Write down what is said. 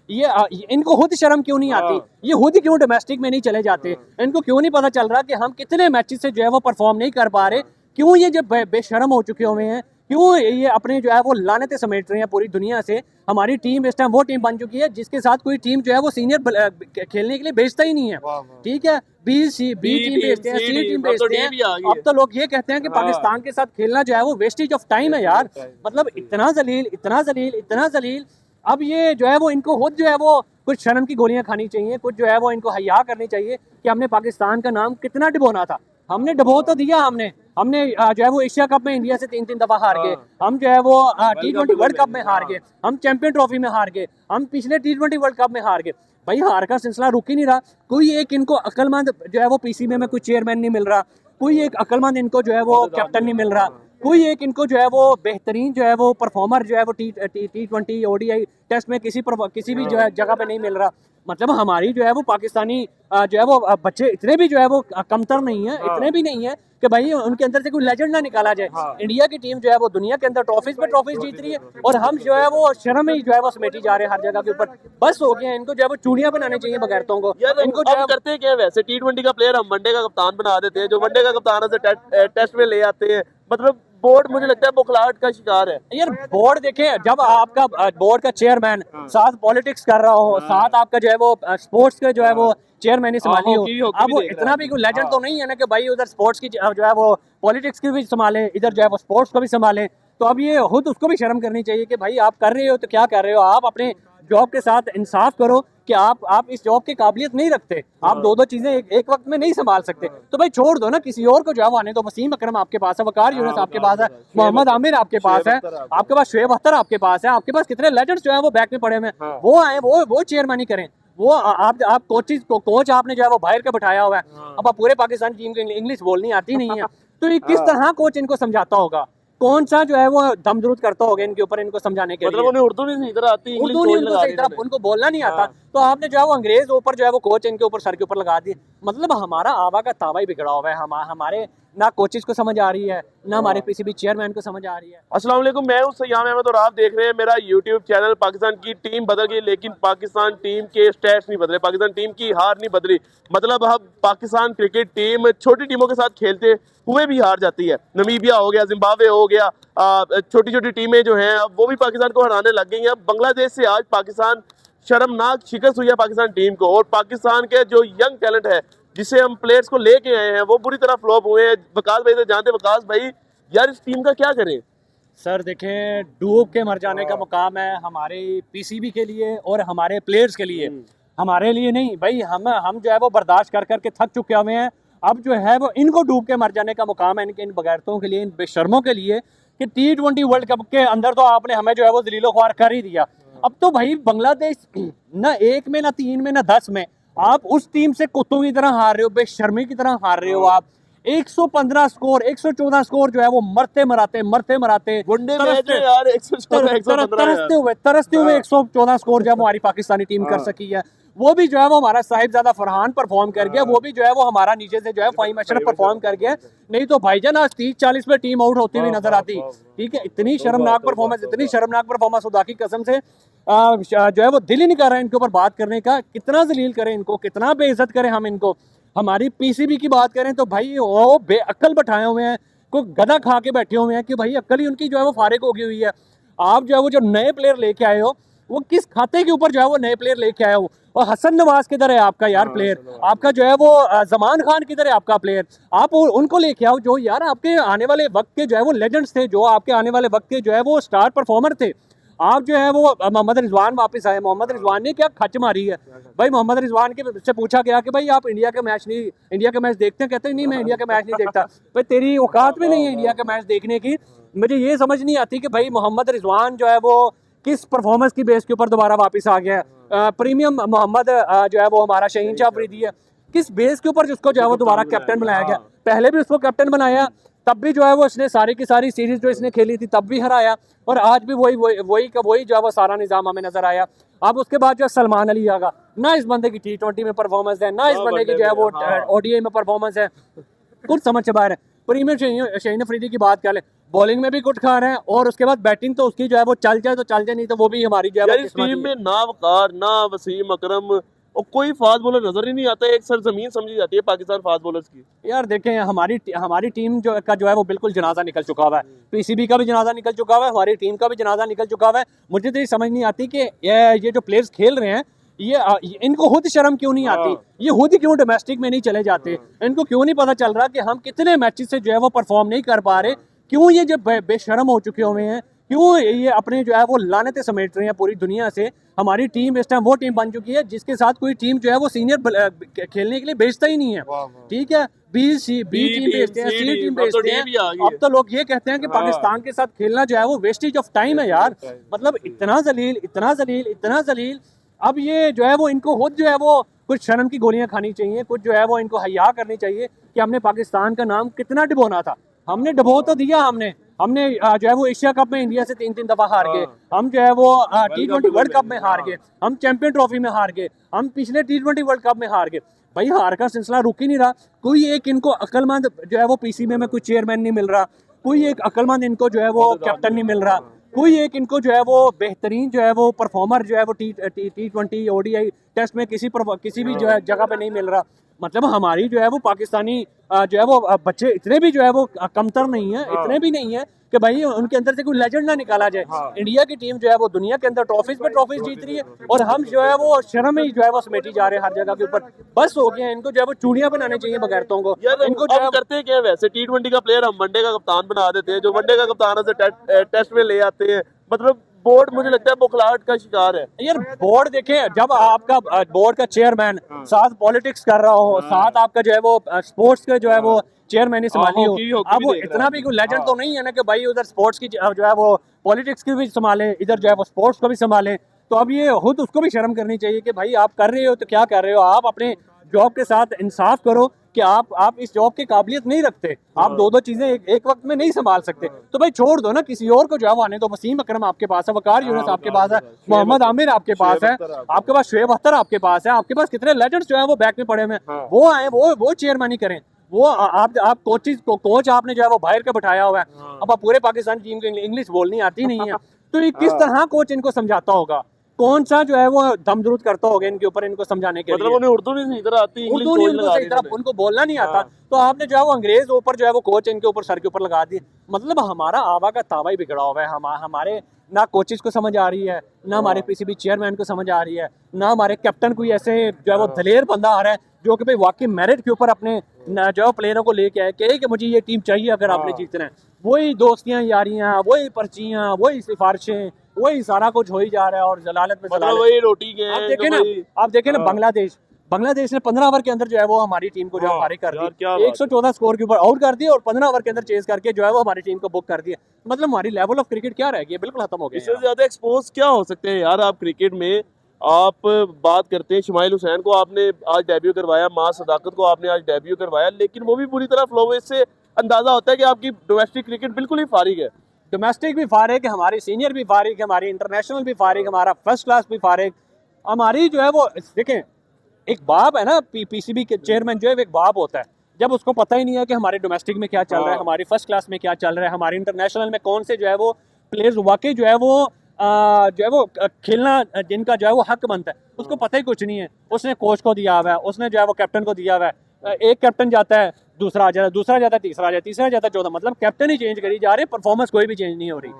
इनको खुद शर्म क्यों नहीं आती, ये खुद ही क्यों डोमेस्टिक में नहीं चले जाते, इनको क्यों नहीं पता चल रहा कि हम कितने मैचेस से जो है वो परफॉर्म नहीं कर पा रहे, क्यों ये जब बेशरम हो चुके हुए हैं, क्यों ये अपने जो है वो लानतें समेट रहे हैं पूरी दुनिया से। हमारी टीम इस टाइम वो टीम बन चुकी है जिसके साथ कोई टीम जो है वो सीनियर खेलने के लिए भेजता ही नहीं है, ठीक है। बी टीम भेजते हैं, सी टीम भेजते हैं। अब तो लोग ये कहते हैं कि पाकिस्तान के साथ खेलना जो है वो वेस्टेज ऑफ टाइम है यार। मतलब इतना जलील, इतना जलील, इतना जलील। अब ये जो है वो इनको खुद जो है वो कुछ शर्म की गोलियां खानी चाहिए, कुछ जो है वो इनको हया करनी चाहिए कि हमने पाकिस्तान का नाम कितना डुबोना था। हमने डुबो तो दिया, हमने जो है वो एशिया कप में इंडिया से 3-3 दफा हार गए, हम जो है वो T20 वर्ल्ड कप में हार गए, हम चैंपियन ट्रॉफी में हार गए, हम पिछले T20 वर्ल्ड कप में हार गए। भाई हार का सिलसिला रुक ही नहीं रहा। कोई एक इनको अक्लमंद जो है वो पीसीबी में कोई चेयरमैन नहीं मिल रहा, कोई एक अक्लमंद इनको जो है वो कैप्टन नहीं मिल रहा, कोई एक इनको जो है वो बेहतरीन जो है वो परफॉर्मर जो है वो T20 ODI टेस्ट में किसी भी जो है जगह पे नहीं मिल रहा। मतलब हमारी जो है वो पाकिस्तानी जो है वो बच्चे इतने भी जो है वो कमतर नहीं है, इतने भी नहीं है कि भाई उनके अंदर से कोई लेजेंड ना निकाला जाए। इंडिया की टीम जो है वो दुनिया के अंदर ट्रॉफीज पे ट्रॉफीज जीत रही है और हम जो है वो शर्म ही जो है वो समेटी जा रहे हैं हर जगह के ऊपर। बस हो गया, इनको जो है वो चूड़ियां बनानी चाहिए बगैरतों को। इनको जो है करते क्या वैसे T20 का प्लेयर हम वनडे का कप्तान बना देते हैं, जो वनडे का कप्तान से टेस्ट में ले आते हैं। मतलब बोर्ड मुझे लगता है बुखलाहट का शिकार है यार। बोर्ड देखे, जब आपका बोर्ड का चेयरमैन साथ पॉलिटिक्स कर रहा हो, साथ आपका जो है वो स्पोर्ट्स का जो है वो चेयरमैन ही संभाली हो, अब वो इतना भी कोई लेजेंड तो नहीं है ना कि भाई उधर स्पोर्ट्स की जो है वो पॉलिटिक्स की भी संभाले, इधर जो है वो स्पोर्ट्स को भी संभाले। तो अब ये खुद उसको भी शर्म करनी चाहिए कि भाई आप कर रहे हो तो क्या कर रहे हो, आप अपने जॉब के साथ इंसाफ करो कि आप इस जॉब की काबिलियत नहीं रखते, आप दो चीजें एक वक्त में नहीं संभाल सकते, तो भाई छोड़ दो ना, किसी और को जो है वो आने दो। वसीम अकरम आपके पास है, वकार यूनुस आपके पास है, मोहम्मद आमिर आपके पास है, आपके पास शुएब अख्तर आपके पास है, आपके पास कितने लेजेंड्स जो है वो बैक में पड़े हुए हैं, वो आए, वो चेयरमैन ही करें। वो आप कोच आपने जो है वो बाहर का बैठाया हुआ है। अब पूरे पाकिस्तान टीम को इंग्लिश बोलनी आती नहीं है, तो ये किस तरह कोच इनको समझाता होगा, कौन सा जो है वो दमदरूद करता होगा इनके ऊपर, इनको समझाने के लिए। उन्हें उर्दू नहीं इधर आती, उर्दू नहीं उनको सही तरह उनको बोलना नहीं आता, तो आपने जो है वो अंग्रेज ऊपर जो है वो कोच इनके ऊपर सर के ऊपर लगा दिए। मतलब हमारा आवा का तावा ही बिगड़ा हुआ है, हमारे ना कोचेस को समझ आ रही है, ना हमारे पीसीबी चेयरमैन को समझ आ रही है। अस्सलाम वालेकुम, मैं हूं सयाम अहमद और आप देख रहे हैं मेरा यूट्यूब चैनल। पाकिस्तान की टीम बदल गई लेकिन पाकिस्तान टीम के स्टैट्स नहीं बदले, पाकिस्तान टीम की हार नहीं बदली। मतलब अब पाकिस्तान क्रिकेट टीम छोटी टीमों के साथ खेलते हुए भी हार जाती है। नमीबिया हो गया, जिम्बाब्वे हो गया, छोटी छोटी टीमें जो हैं अब वो भी पाकिस्तान को हराने लग गई हैं। बांग्लादेश से आज पाकिस्तान शर्मनाक शिकस्त हुई है पाकिस्तान टीम को, और पाकिस्तान के जो यंग टैलेंट है जिसे हम प्लेयर्स को लेके आए हैं वो बुरी तरह फ्लॉप हुए हैं। वकास भाई से जानते, वकास भाई यार इस टीम का क्या करें? सर देखें, डूब के मर जाने का मुकाम है हमारे पीसीबी के लिए और हमारे प्लेयर्स के लिए, हमारे लिए नहीं भाई। हम जो है वो बर्दाश्त कर करके थक चुके हुए हैं। अब जो है वो इनको डूब के मर जाने का मुकाम है, इन बगैरतों के लिए, इन बेशर्मों के लिए कि T20 वर्ल्ड कप के अंदर तो आपने हमें जो है वो जलीलो ख्वार कर ही दिया। अब तो भाई बांग्लादेश ना 1 में, ना 3 में, ना 10 में आप उस टीम से कुत्तों की तरह हार रहे हो, बेशर्मी की तरह हार रहे हो। आप 115 स्कोर, 114 स्कोर जो है वो मरते मराते तरसते हुए 114 स्कोर जो है हमारी पाकिस्तानी टीम कर सकी है। वो भी जो है वो हमारा साहिबजादा फरहान परफॉर्म कर गया, वो भी जो है वो हमारा नीचे से जो है फाइम अशरफ परफॉर्म कर गया। नहीं तो भाईजान आज 30-40 में टीम आउट होती हुई नजर आती। ठीक है, इतनी शर्मनाक परफॉर्मेंस, इतनी शर्मनाक परफॉर्मेंस, खुदा की कसम से जो है वो दिल ही नहीं कर रहा है इनके ऊपर बात करने का। कितना जलील करें इनको, कितना बेइज्जत करें हम इनको। हमारी पीसीबी की बात करें तो भाई वो बेअक्ल बैठाए हुए हैं, कोई गधा खा के बैठे हुए हैं कि भाई अक्ल ही उनकी जो है वो फारिग हो गई हुई है। आप जो है वो जो नए प्लेयर लेके आए हो, वो किस खाते के ऊपर जो है वो नए प्लेयर लेके आए हो? और हसन नवाज किधर है आपका यार प्लेयर? आपका जो है वो जमान खान किधर है आपका प्लेयर? आप उनको लेके आओ जो यार आपके आने वाले वक्त के जो है वो लेजेंड्स थे, जो आपके आने वाले वक्त के जो है वो स्टार परफॉर्मर थे। आप जो है वो मोहम्मद रिजवान वापस आए, मोहम्मद रिजवान ने क्या खच मारी है भाई। मोहम्मद रिजवान के से पूछा गया कि भाई आप इंडिया का मैच देखते हैं? कहते हैं नहीं, मैं इंडिया का मैच नहीं देखता। भाई तेरी औकात में नहीं है इंडिया का मैच देखने की। मुझे ये समझ नहीं आती कि भाई मोहम्मद रिजवान जो है वो किस परफॉर्मेंस की बेस के ऊपर दोबारा वापस आ गया है। प्रीमियम मोहम्मद जो है वो हमारा शहीन शाह अफरीदी है, किस बेस के ऊपर जिसको जो है वो दोबारा कैप्टन बनाया गया? पहले भी उसको कैप्टन बनाया, तब भी जो है वो इसने सारी की सारी सीरीज जो इसने खेली थी तब भी हराया, और आज भी वही जो है वो सारा निजाम हमें नजर आया। अब उसके बाद जो सलमान अली आगा, ना इस बंदे की T20 में परफॉर्मेंस है, ना इस बंदे की जो है वो ODI में परफॉर्मेंस है, कुछ समझ से बाहर है। प्रीमियर शाहीन अफरीदी की बात कर ले, बॉलिंग में भी कुछ खा रहे हैं और उसके बाद बैटिंग तो उसकी जो है वो चल जाए तो चल जाए, नहीं तो वो भी हमारी जो है यार वो इस किस्मत टीम ही में है। ना वकार ना वसीम अकरम और कोई फास्ट बॉलर नजर ही नहीं आता है। एक सरजमीन समझी जाती है पाकिस्तान फास्ट बॉलर्स की। यार देखें, हमारी टीम जो है वो बिल्कुल जनाजा निकल चुका हुआ है। पीसीबी का भी जनाजा निकल चुका हुआ है, हमारी टीम का भी जनाजा निकल चुका हुआ है। मुझे तो ये समझ नहीं आती कि ये जो प्लेयर्स खेल रहे हैं ये इनको खुद शर्म क्यों नहीं आती, ये खुद ही क्यों डोमेस्टिक में नहीं चले जाते, इनको क्यों नहीं पता चल रहा कि हम कितने मैचेस से जो है वो परफॉर्म नहीं कर पा रहे, क्यों ये जब बेशरम हो चुके हुए हैं, क्यों ये अपने जो है वो लानतें समेट रहे हैं पूरी दुनिया से। हमारी टीम इस टाइम वो टीम बन चुकी है जिसके साथ कोई टीम जो है वो सीनियर खेलने के लिए भेजता ही नहीं है। ठीक है, बी टीम भेजते हैं, सी टीम भेजते हैं। अब तो लोग ये कहते हैं कि पाकिस्तान के साथ खेलना जो है वो वेस्टेज ऑफ टाइम है यार। मतलब इतना जलील, इतना जलील, इतना जलील। अब ये जो है वो इनको खुद जो है वो कुछ शर्म की गोलियां खानी चाहिए, कुछ जो है वो इनको हया करनी चाहिए कि हमने पाकिस्तान का नाम कितना डुबोना था। हमने डुबो तो दिया, हमने जो है वो एशिया कप में इंडिया से 3-3 दफा हार गए, हम जो है वो T20 वर्ल्ड कप में हार गए, हम चैंपियन ट्रॉफी में हार गए, हम पिछले T20 वर्ल्ड कप में हार गए। भाई हार का सिलसिला रुक ही नहीं रहा। कोई एक इनको अक्लमंद जो है वो पीसीबी में कोई चेयरमैन नहीं मिल रहा, कोई एक अक्लमंद इनको जो है वो कैप्टन नहीं मिल रहा, कोई एक इनको जो है वो बेहतरीन जो है वो परफॉर्मर जो है वो T20 ODI टेस्ट में किसी भी जो है जगह पे नहीं मिल रहा। मतलब हमारी जो है वो पाकिस्तानी जो है वो बच्चे इतने भी जो है वो कमतर नहीं है, इतने भी नहीं है कि भाई उनके अंदर से कोई लेजेंड ना निकाला जाए। इंडिया की टीम जो है वो दुनिया के अंदर ट्रॉफीज पे ट्रॉफीज जीत रही है और हम जो है वो शर्म ही जो है वो समेटी जा रहे हैं हर जगह के ऊपर। बस हो गया, इनको जो है वो चूड़ियां बनाने चाहिए बगैरतों को। यार इनको जो हम है करते क्या है वैसे, T20 का प्लेयर हम वनडे का कप्तान बना देते हैं, जो वनडे का कप्तान है टेस्ट में ले आते हैं। मतलब बोर्ड मुझे लगता है बुखलाहट का शिकार है। यार बोर्ड देखें, जब आपका बोर्ड का चेयरमैन साथ पॉलिटिक्स कर रहा हो, साथ आपका जो है वो स्पोर्ट्स का जो है वो चेयरमैन ही संभाली हो, अब वो इतना भी कोई लेजेंड तो नहीं है ना कि भाई उधर स्पोर्ट्स की जो है वो पॉलिटिक्स की भी संभाले, इधर जो है वो स्पोर्ट्स को भी संभाले। तो अब ये खुद उसको भी शर्म करनी चाहिए कि भाई आप कर रहे हो तो क्या कर रहे हो, आप अपने जॉब के साथ इंसाफ करो कि आप इस जॉब की काबिलियत नहीं रखते, आप दो चीजें एक वक्त में नहीं संभाल सकते। तो भाई छोड़ दो ना, किसी और को जो है वो आने दो। वसीम अकरम आपके पास है, वकार यूनुस आपके पास है, मोहम्मद आमिर आपके पास है, आपके पास शुएब अख्तर आपके पास है, आपके पास कितने लेजेंड्स जो है वो बैक में पड़े हुए हैं। वो आए, वो चेयरमैनी करें। वो आप कोच आपने जो है वो बाहर का बैठाया हुआ है। अब आप पूरे पाकिस्तान टीम को इंग्लिश बोलनी आती नहीं है, तो ये किस तरह कोच इनको समझाता होगा, कौन सा जो है वो दमदरूद करता होगा इनके ऊपर, इनको समझाने के लिए। मतलब उन्हें उर्दू नहीं सही तरह आती, उर्दू नहीं उनको सही तरह उनको बोलना नहीं आता, तो आपने जो है वो अंग्रेज ऊपर जो है वो कोच इनके ऊपर सर के ऊपर लगा दी। मतलब हमारा आवा का तावा ही बिगड़ा हुआ है। हमारे ना कोचेस को समझ आ रही है, ना हमारे पीसीबी चेयरमैन को समझ आ रही है, ना हमारे कैप्टन कोई ऐसे जो है वो दलेर बंदा आ रहा है जो कि भाई वाकई मेरिट के ऊपर अपने जो है प्लेयरों को लेके आए कि मुझे ये टीम चाहिए अगर आपने जीतना है। वही दोस्तियां यारियां, वही पर्चियां, वही सिफारिशें, वही सारा कुछ हो ही जा रहा है और जलालत में मतलब वही रोटी के आप देखें ना बांग्लादेश ने 15 ओवर के अंदर जो है वो हमारी टीम को जो है फारिग कर दी, 114 स्कोर के ऊपर आउट कर दिया और 15 ओवर के अंदर चेज करके जो है वो हमारी टीम को बुक कर दिया। मतलब हमारी लेवल ऑफ क्रिकेट क्या रह गई है, बिल्कुल खत्म हो गया। इससे ज्यादा एक्सपोज क्या हो सकते हैं यार आप क्रिकेट में। आप बात करते हैं शमाइल हुसैन को आपने आज डेब्यू करवाया, मां सदाकत को आपने आज डेब्यू करवाया, लेकिन वो भी पूरी तरह फ्लो हुए। इससे अंदाजा होता है कि आपकी डोमेस्टिक क्रिकेट बिल्कुल ही फारिग है। डोमेस्टिक भी फारिग है, हमारी सीनियर भी फारिग है, हमारी इंटरनेशनल भी फारिग, हमारा फर्स्ट क्लास भी फारिग। हमारी जो है वो देखें, एक बाप है ना, पीसीबी के चेयरमैन जो है एक बाप होता है, जब उसको पता ही नहीं है कि हमारे डोमेस्टिक में क्या चल रहा है, हमारी फर्स्ट क्लास में क्या चल रहा है, हमारी इंटरनेशनल में कौन से जो है वो प्लेयर्स वाकई जो है वो खेलना जिनका जो है वो हक बनता है, उसको पता ही कुछ नहीं है। उसने कोच को दिया हुआ है, उसने जो है वो कैप्टन को दिया हुआ है। एक कैप्टन जाता है, दूसरा आ जाता है, दूसरा जाता है, तीसरा आ जाता है, तीसरा जाता है, चौथा। मतलब कैप्टन ही चेंज करी जा रहे हैं, परफॉर्मेंस कोई भी चेंज नहीं हो रही।